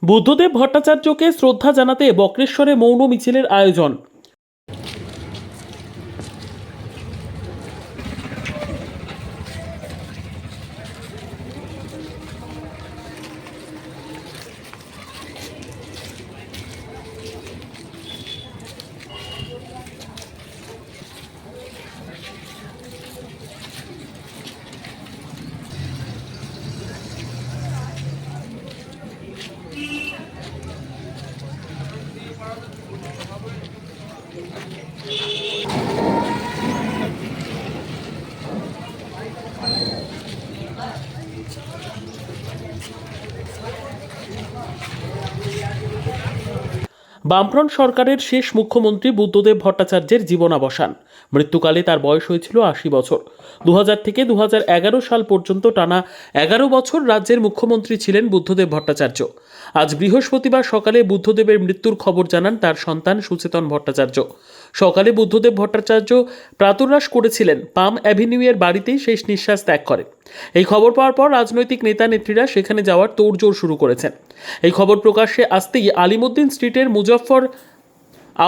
বুদ্ধদেব ভট্টাচার্যকে শ্রদ্ধা জানাতে বক্রেশ্বরে মৌন মিছিলের আয়োজন। বামফ্রন্ট সরকারের শেষ মুখ্যমন্ত্রী বুদ্ধদেব ভট্টাচার্যের জীবনাবসান। মৃত্যুকালে তার বয়স হয়েছিল ৮০ বছর। ২০০০ থেকে ২০১১ সাল পর্যন্ত টানা ১১ বছর রাজ্যের মুখ্যমন্ত্রী ছিলেন বুদ্ধদেব ভট্টাচার্য। আজ বৃহস্পতিবার সকালে বুদ্ধদেবের মৃত্যুর খবর জানান তার সন্তান সুচেতন ভট্টাচার্য। সকালে বুদ্ধদেব ভট্টাচার্য প্রাতরাশ করেছিলেন পাম অ্যাভিনিউয়ের বাড়িতেই শেষ নিঃশ্বাস ত্যাগ করেন। এই খবর পাওয়ার পর রাজনৈতিক নেতা নেত্রীরা সেখানে যাওয়ার তোড়জোড় শুরু করেছেন। এই খবর প্রকাশ্যে আসতেই আলিমুদ্দিন স্ট্রিটের মুজফ্ফর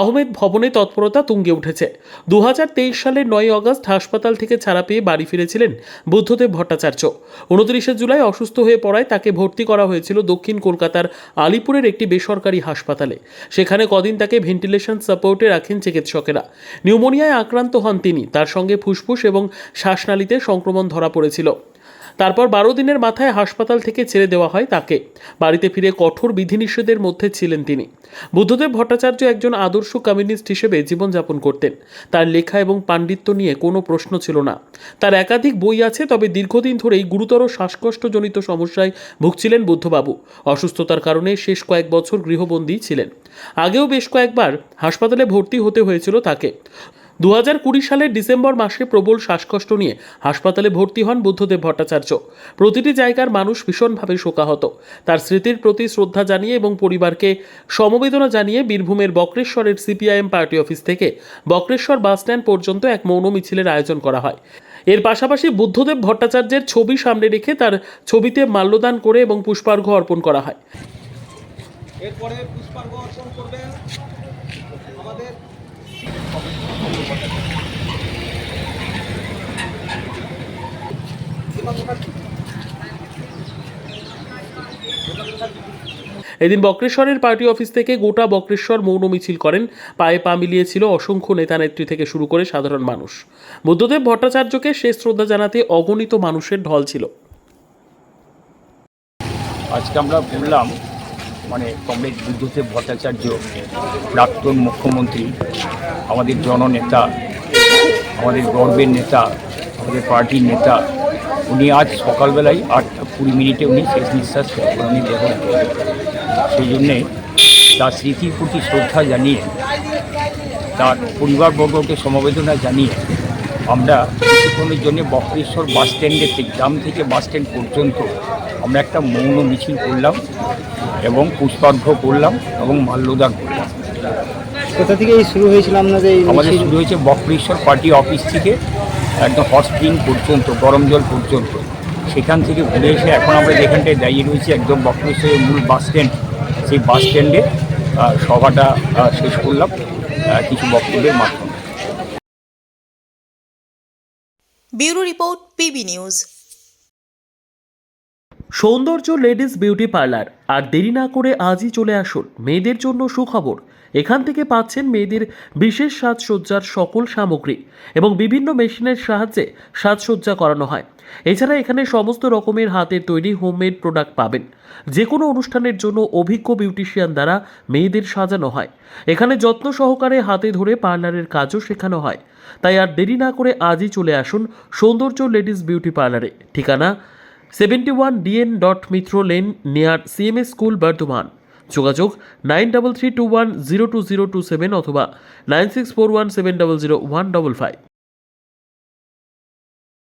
আহমেদ ভবনে তৎপরতা তুঙ্গে উঠেছে। ২০২৩ সালের ৯ আগস্ট হাসপাতাল থেকে ছাড়া পেয়ে বাড়ি ফিরেছিলেন বুদ্ধদেব ভট্টাচার্য। ২৯ জুলাই অসুস্থ হয়ে পড়ায় তাকে ভর্তি করা হয়েছিল দক্ষিণ কলকাতার আলিপুরের একটি বেসরকারি হাসপাতালে। সেখানে কদিন তাকে ভেন্টিলেশন সাপোর্টে রাখেন চিকিৎসকেরা। নিউমোনিয়ায় আক্রান্ত হন তিনি। তার সঙ্গে ফুসফুস এবং শ্বাসনালীতে সংক্রমণ ধরা পড়েছিল। তারপর ১২ দিনের মাথায় হাসপাতাল থেকে ছেড়ে দেওয়া হয় তাকে। বাড়িতে ফিরে কঠোর বিধিনিষেধের মধ্যে ছিলেন তিনি। বুদ্ধদেব ভট্টাচার্য একজন আদর্শ কমিউনিস্ট হিসেবে জীবনযাপন করতেন। তার লেখা এবং পাণ্ডিত্য নিয়ে কোনো প্রশ্ন ছিল না। তার একাধিক বই আছে, তবে দীর্ঘদিন ধরেই গুরুতর শ্বাসকষ্টজনিত সমস্যায় ভুগছিলেন বুদ্ধবাবু। অসুস্থতার কারণে শেষ কয়েক বছর গৃহবন্দী ছিলেন। আগেও বেশ কয়েকবার হাসপাতালে ভর্তি হতে হয়েছিল তাকে। ২০২০ সালের ডিসেম্বর মাসে প্রবল শ্বাসকষ্ট নিয়ে হাসপাতালে ভর্তি হন বুদ্ধদেব ভট্টাচার্য। প্রতিটি জায়গার মানুষ ভীষণভাবে শোকাহত। তার স্মৃতির প্রতি শ্রদ্ধা জানিয়ে এবং পরিবারকে সমবেদনা জানিয়ে বীরভূমের বক্রেশ্বরের সিপিআইএম পার্টি অফিস থেকে বক্রেশ্বর বাসস্ট্যান্ড পর্যন্ত এক মৌন মিছিলের আয়োজন করা হয়। এর পাশাপাশি বুদ্ধদেব ভট্টাচার্যের ছবি সামনে রেখে তার ছবিতে মাল্যদান করে এবং পুষ্পার্ঘ্য অর্পণ করা হয়। এরপরে পুষ্পার্ঘ্য অর্পণ করবেন আমাদের এদিন বক্রেশ্বরের পার্টি অফিস থেকে গোটা বক্রেশ্বর মৌন মিছিল করেন। পায়ে পা মিলিয়েছিল অসংখ্য নেতা নেত্রী থেকে শুরু করে সাধারণ মানুষ। বুদ্ধদেব ভট্টাচার্যকে শেষ শ্রদ্ধা জানাতে অগণিত মানুষের ঢল ছিল। আজকে আমরা বললাম কমরেড বুদ্ধদেব ভট্টাচার্য, প্রাক্তন মুখ্যমন্ত্রী, আমাদের জননেতা, আমাদের গর্বের নেতা, আমাদের পার্টির নেতা, উনি আজ সকালবেলায় 8:20 উনি শেষ নিঃশ্বাস উনি দেহ। সেই জন্যে তার স্মৃতির প্রতি শ্রদ্ধা জানিয়ে, তার পরিবারবর্গকে সমবেদনা জানিয়ে আমরা কিছুক্ষণের জন্য বক্রেশ্বর বাস স্ট্যান্ডের গ্রাম থেকে বাস স্ট্যান্ড পর্যন্ত আমরা একটা মৌন মিছিল করলাম এবং পুষ্পার্ঘ্য করলাম এবং মাল্যদান করলাম। কোথা থেকে শুরু হয়েছিল আপনাদের? আমাদের শুরু হয়েছে বক্রেশ্বর পার্টি অফিস থেকে একদম হট স্প্রিং পর্যন্ত, গরম জল পর্যন্ত। সেখান থেকে ঘুরে এসে এখন আমরা যেখানটায় দাঁড়িয়ে রয়েছি একদম বক্রেশ্বরের মূল বাস স্ট্যান্ড, সেই বাস স্ট্যান্ডে সভাটা শেষ করলাম কিছু বক্তব্যের মাধ্যমে। Bureau report, PB news. সৌন্দর্য লেডিস বিউটি পার্লার। আর দেরি না করে আজই চলে আসুন। মেয়েদের জন্য সুখবর, এখান থেকে পাচ্ছেন মেয়েদের বিশেষ সাজসজ্জার সকল সামগ্রী এবং বিভিন্ন মেশিনের সাহায্যে সাজসজ্জা করানো হয়। এছাড়া এখানে সমস্ত রকমের হাতের তৈরি হোমমেড প্রোডাক্ট পাবেন। যে কোনো অনুষ্ঠানের জন্য অভিজ্ঞ বিউটিশিয়ান দ্বারা মেয়েদের সাজানো হয়। এখানে যত্ন সহকারে হাতে ধরে পার্লারের কাজও শেখানো হয়। তাই আর দেরি না করে আজই চলে আসুন সৌন্দর্য লেডিস বিউটি পার্লারে। ঠিকানা 71 DN Mitra lane, near CMS school, Bardhaman. যোগাযোগ 9331020027 অথবা 9641700155।